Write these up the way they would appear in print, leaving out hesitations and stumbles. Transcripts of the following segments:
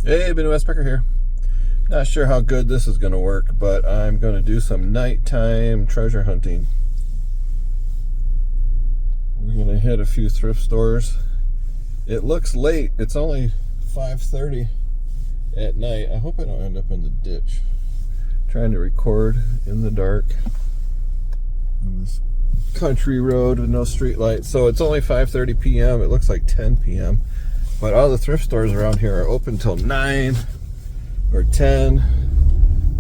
Hey, Midwest Picker here. Not sure how good this is going to work, but I'm going to do some nighttime treasure hunting. We're going to hit a few thrift stores. It looks late. It's only 5:30 at night. I hope I don't end up in the ditch. Trying to record in the dark on this country road with no street lights. So it's only 5:30 p.m. It looks like 10 p.m. But all the thrift stores around here are open till 9 or 10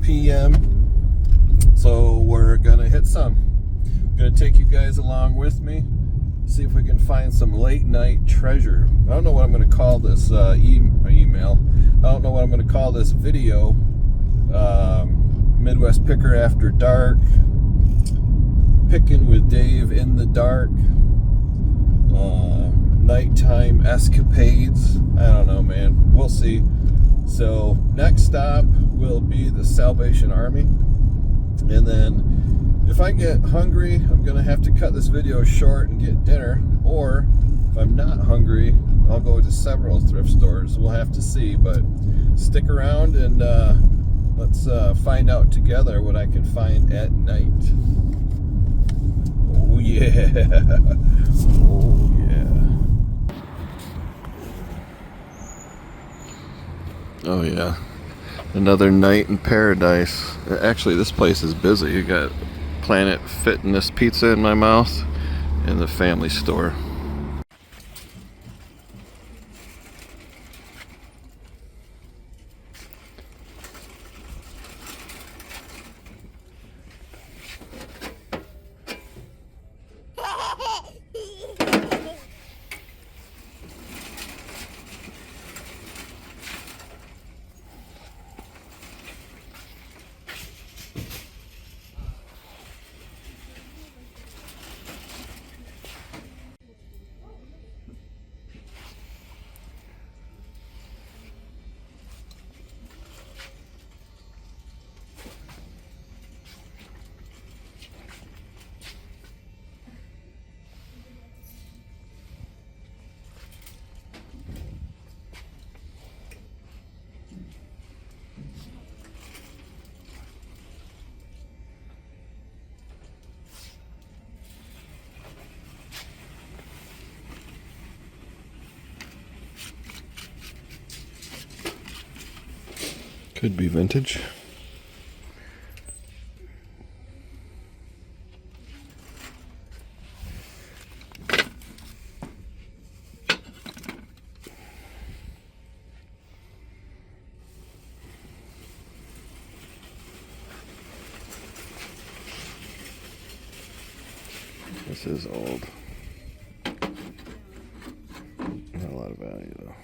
p.m. So we're gonna hit some. I'm gonna take you guys along with me, see if we can find some late night treasure. I don't know what I'm gonna call this email. I don't know what I'm gonna call this video. Midwest Picker After Dark, Picking with Dave in the Dark, nighttime escapades. I don't know, man. We'll see. So next stop will be the Salvation Army, and then if I get hungry, I'm gonna have to cut this video short and get dinner, or if I'm not hungry, I'll go to several thrift stores. We'll have to see, but stick around and let's find out together what I can find at night. Oh yeah. Oh yeah. Oh yeah. Another night in paradise. Actually, this place is busy. You got Planet Fitness Pizza in my mouth and the family store. Could be vintage. This is old. Not a lot of value though.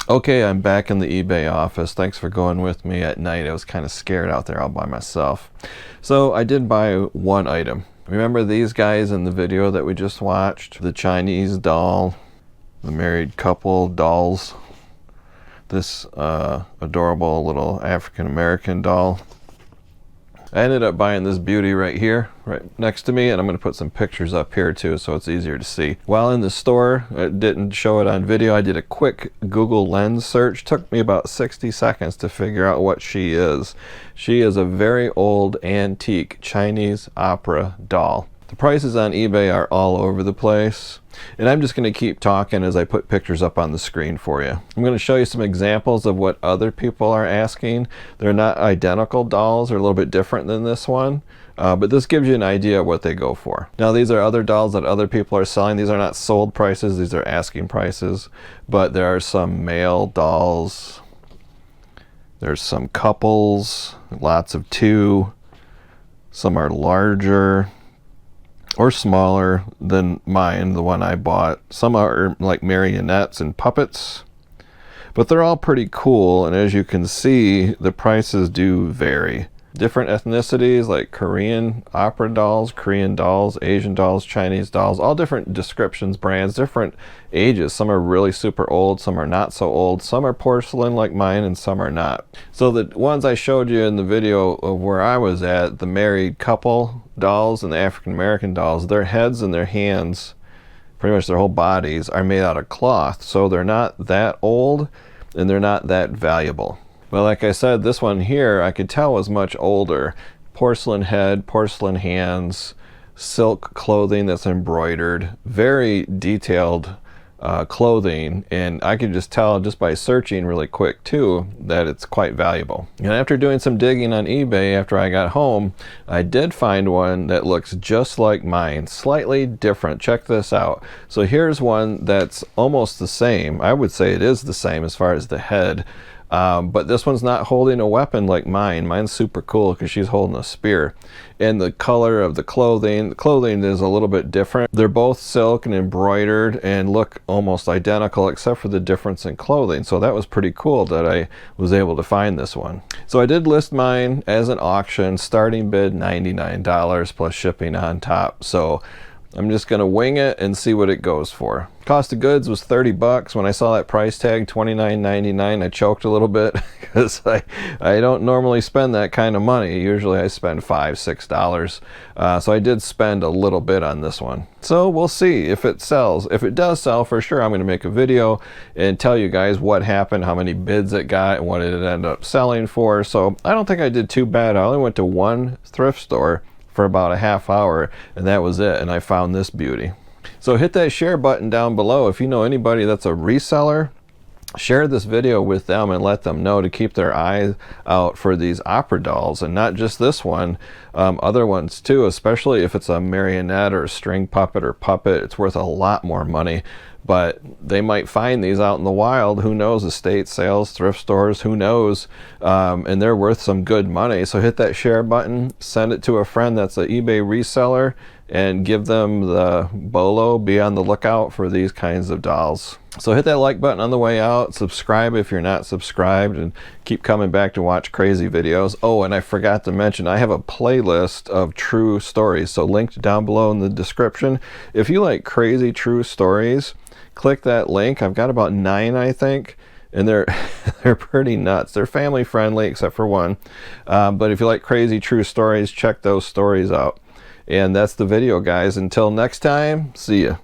Okay, I'm back in the eBay office. Thanks for going with me at night. I was kind of scared out there all by myself. So I did buy one item. Remember these guys in the video that we just watched? The Chinese doll, the married couple dolls, this adorable little African-American doll. I ended up buying this beauty right here, right next to me, and I'm going to put some pictures up here too so it's easier to see. While in the store, I didn't show it on video, I did a quick Google Lens search. Took me about 60 seconds to figure out what she is. She is a very old antique Chinese opera doll. The prices on eBay are all over the place, and I'm just going to keep talking as I put pictures up on the screen for you. I'm going to show you some examples of what other people are asking. They're not identical dolls, they're a little bit different than this one, but this gives you an idea of what they go for. Now these are other dolls that other people are selling. These are not sold prices, these are asking prices, but there are some male dolls, there's some couples, lots of two, some are larger or smaller than mine, the one I bought. Some are like marionettes and puppets, but they're all pretty cool, and as you can see, the prices do vary. Different ethnicities like Korean opera dolls, Korean dolls, Asian dolls, Chinese dolls, all different descriptions, brands, different ages. Some are really super old, some are not so old, some are porcelain like mine, and some are not. So the ones I showed you in the video of where I was at, the married couple dolls and the African American dolls, their heads and their hands, pretty much their whole bodies, are made out of cloth, so they're not that old and they're not that valuable. Well, like I said, this one here I could tell was much older. Porcelain head, porcelain hands, silk clothing that's embroidered, very detailed clothing, and I could just tell just by searching really quick too that it's quite valuable. And after doing some digging on eBay after I got home, I did find one that looks just like mine, slightly different. Check this out. So here's one that's almost the same. I would say it is the same as far as the head. But this one's not holding a weapon like mine. Mine's super cool because she's holding a spear. And the color of the clothing is a little bit different. They're both silk and embroidered and look almost identical except for the difference in clothing. So that was pretty cool that I was able to find this one. So I did list mine as an auction, starting bid $99 plus shipping on top. So I'm just gonna wing it and see what it goes for. Cost of goods was 30 bucks. When I saw that price tag, $29.99, I choked a little bit because I don't normally spend that kind of money. Usually I spend $5-6. So I did spend a little bit on this one. So we'll see if it sells. If it does sell, for sure I'm gonna make a video and tell you guys what happened, how many bids it got, and what it ended up selling for. So I don't think I did too bad. I only went to one thrift store for about a half hour, and that was it, and I found this beauty. So hit that share button down below. If you know anybody that's a reseller, share this video with them and let them know to keep their eyes out for these opera dolls, and not just this one, other ones too, especially if it's a marionette or a string puppet or puppet. It's worth a lot more money, but they might find these out in the wild. Who knows? Estate sales, thrift stores, who knows? And they're worth some good money. So hit that share button, send it to a friend that's an eBay reseller, and give them the BOLO. Be on the lookout for these kinds of dolls. So hit that like button on the way out, subscribe if you're not subscribed, and keep coming back to watch crazy videos. Oh, and I forgot to mention, I have a playlist of true stories, so linked down below in the description. If you like crazy true stories, click that link. I've got about 9, I think, and they're pretty nuts. They're family friendly except for one, but if you like crazy true stories, check those stories out. And that's the video, guys. Until next time, see ya.